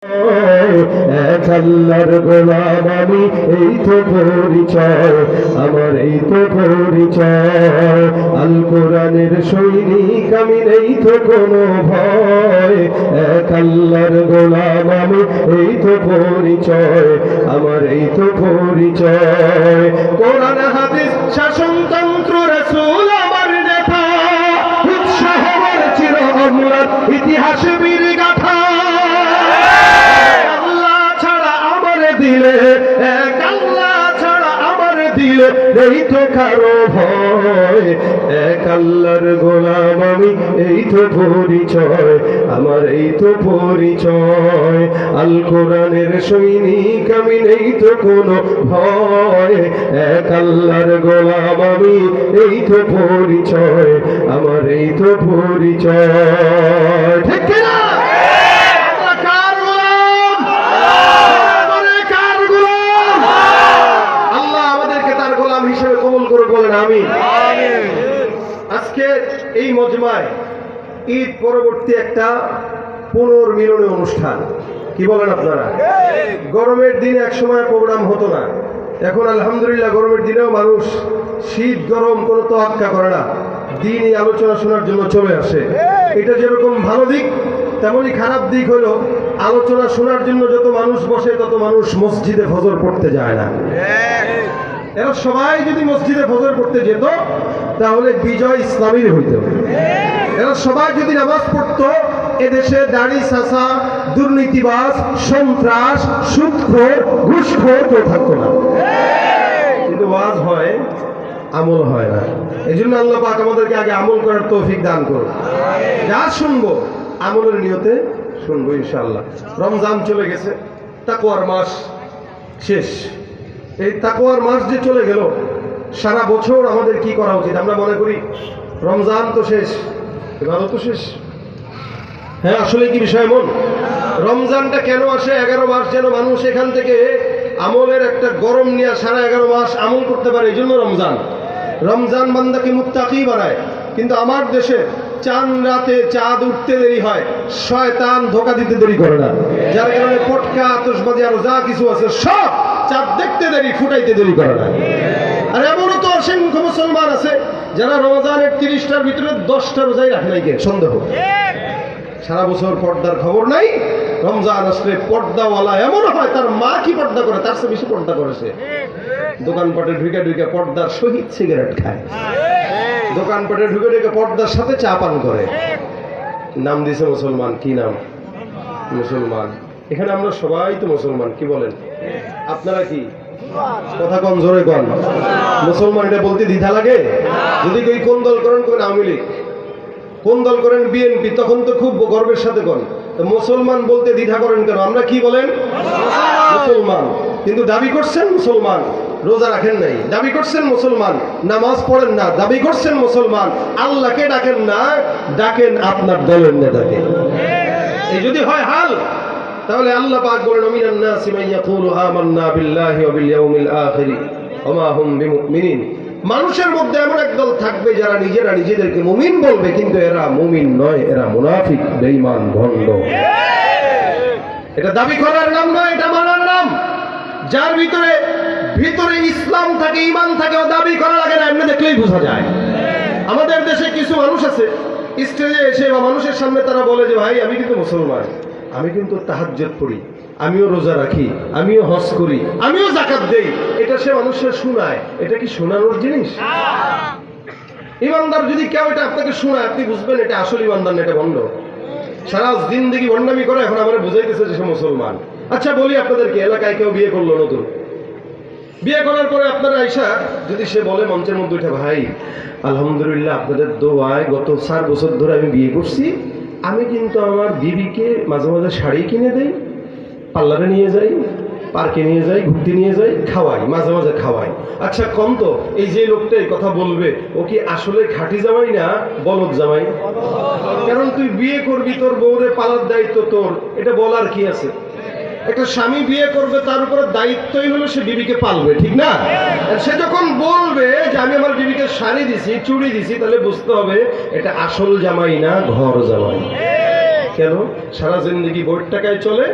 এক আল্লাহর গোলাম আমি, এই তো পরিচয় আমার, এই তো পরিচয়। আল কোরআনের সৈনিক আমি, নেই তো কোনো ভয়। এক আল্লাহর গোলাম আমি, এই তো পরিচয় আমার, এই তো পরিচয়। কোরআন হাদিস শাসনতন্ত্র রাসূল আমার নেতা, উৎসাহ আমার চির অমর ইতিহাস বীর গাথা। এক আল্লাহ ছাড়া আমার দিলে এই তো কারো ভয়। এক আল্লাহর গোলাম আমি, এই তো পরিচয় আমার, এই তো পরিচয়। আল কোরআনের সৈনিক আমি, নেই তো কোনো ভয়। এক আল্লাহর গোলাম আমি, এই তো পরিচয় আমার, এই তো পরিচয়। ঠিক কিনা? হিসেবে কবুল করে বলেন আমিন। আজকে এই মজমায় ঈদ পরবর্তী একটা পুনর্মিলনী অনুষ্ঠান, কি বলেন আপনারা? গরমের দিনে এক সময় প্রোগ্রাম হতো না, এখন আলহামদুলিল্লাহ গরমের দিনেও মানুষ শীত গরম কোনো তোয়াক্কা করে না, দিনই আলোচনা শোনার জন্য চলে আসে। এটা যেরকম ভালো দিক, তেমনই খারাপ দিক হলো আলোচনা শোনার জন্য যত মানুষ বসে তত মানুষ মসজিদে ফজর পড়তে যায় না। এরা সবাই যদি মসজিদে ফজর পড়তে যেত তাহলে বিজয় ইসলামীর হইত। এরা সবাই যদি নামাজ পড়তো এদেশে দাড়ি চাচা, দুর্নীতিবাজ, সন্ত্রাস, সুদখোর, ঘুষখোর কেউ থাকতো না। কিন্তু ওয়াজ হয়, আমল হয় না। এই জন্য আল্লাহ পাক আমাদেরকে আগে আমল করার তৌফিক দান করুন। যা শুনবো আমলের নিয়তে শুনবো ইনশাআল্লাহ। রমজান চলে গেছে, তাকওয়ার মাস শেষ। এই তাকওয়ার মাস যে চলে গেল, সারা বছর আমাদের কি করা উচিত? আমরা মনে করি রমজান তো শেষ, ইবাদত তো শেষ। হ্যাঁ, আসলে কি বিষয় মন? রমজানটা কেন আসে? 11 মাস যেন মানুষ এখান থেকে আমলের একটা গরম নিয়ে সারা 11 মাস আমল করতে পারে, এই জন্য রমজান। রমজান বান্দাকে মুত্তাকি বানায়। কিন্তু আমার দেশে চাঁদ রাতে চাঁদ উঠতে দেরি হয়, শয়তান ধোঁকা দিতে দেরি করে না, যার কারণে পটকা আতশবাজি আরো যা কিছু আছে সব চাঁদ দেখতে দেরি, ফুটাইতে দেরি করে না। আর এমনও তো অসংখ্য মুসলমান আছে যারা রমজানের 30টার ভিতরে 10টা রোজাই রাখে নাই, সন্দেহ। সারা বছর পর্দার খবর নাই, রমজান আসলে পর্দাওয়ালা এমন হয় তার মা কি পর্দা করে তার চেয়ে বেশি পর্দা করেছে। দোকানপাটে ঢুকে ঢুকে পর্দার সহিত সিগারেট খায়, দোকানপাটে ঢুকে ঢুকে পর্দার সাথে চা পান করে। নাম দিয়েছে মুসলমান। কি নাম? মুসলমান। এখানে আমরা সবাই তো মুসলমান, কি বলেন? আপনারা কি? কথা কম জোরে কন। মুসলমান এটা বলতে দ্বিধা লাগে? যদি কেউ কোন দল করেন, কোন আওয়ামী লীগ, কোন দল করেন বিএনপি, তখন তো খুব গর্বের সাথে কন। মুসলমান বলতে দ্বিধা করেন কেন? আমরা কি বলেন? মুসলমান। কিন্তু দাবি করছেন মুসলমান, রোজা রাখেন নাই, দাবি করছেন মুসলমান, নামাজ পড়েন না, দাবি করছেন মুসলমান, আল্লাহকে ডাকেন না, ডাকেন আপনার দলের নেতাকে। এই যদি হয় হাল, তাহলে আল্লাহ পাক বলেন মিনান নাসি মান ইয়াকুলু আমান্না বিল্লাহি ওয়া বিল ইয়াউমিল আখির ওয়া মা হুম বিমুমিনিন। মানুষের মধ্যে এমন একদল থাকবে যারা নিজেরা নিজেদেরকে মুমিন বলবে, কিন্তু এরা মুমিন নয়, এরা মুনাফিক, বেঈমান, ভণ্ড। এটা দাবি করার নাম নয়, এটা মানার নাম। যার ভিতরে ইসলাম থাকে, ঈমান থাকে, ও দাবি করা লাগে না, এমনি দেখলেই বোঝা যায়। আমাদের দেশে কিছু মানুষ আছে স্টেজে এসে বা মানুষের সামনে তারা বলে যে ভাই আমি কিন্তু মুসলমান, আমি কিন্তু তাহাজ্জুদ পড়ি, আমিও রোজা রাখি, আমিও হজ করি, আমিও যাকাত দেই। এটা সে মানুষের শোনায়। এটা কি শোনানোর জিনিস? ইমানদার যদি কেউ এটা আপনাকে শোনায়, আপনি বুঝবেন এটা আসল ইমানদার না, এটা ভণ্ড। সারা জিন্দেগি ভণ্ডামি করে, এখন আমরা বুঝাইতেছে যে সে মুসলমান। আচ্ছা বলি আপনাদেরকে, এলাকায় কেউ বিয়ে করলো নতুন, বিয়ে করার পরে আপনারা আইসা যদি সে বলে মঞ্চের মধ্যে উঠে, ভাই আলহামদুলিল্লাহ আপনাদের দোয়ায় গত 4 বছর ধরে আমি বিয়ে করছি, আমি কিন্তু আমার বিবিকে মাঝে মাঝে শাড়ি কিনে দেই, পার্লারে নিয়ে যাই, পার্কে নিয়ে যাই, ঘুরতে নিয়ে যাই, খাওয়াই, মাঝে মাঝে খাওয়াই। আচ্ছা কম তো, এই যে লোকটা এই কথা বলবে, ও কি আসলে খাঁটি জামাই না বলদ জামাই? কারণ তুই বিয়ে করবি, তোর বউরে পালার দায়িত্ব তোর, এটা বলার কি আছে? একটা স্বামী বিয়ে করবে, তার উপরে দায়িত্বই হলো সে বিবিকে পালবে, ঠিক না? সে যখন বলবে যে আমি আমার বিবিকে শাড়ি দিছি, চুড়ি দিছি, তাহলে বুঝতে হবে এটা আসল জামাই না ঘর জামাই। কেন? সারা জিন্দেগি বউয়ের টাকায় চলে,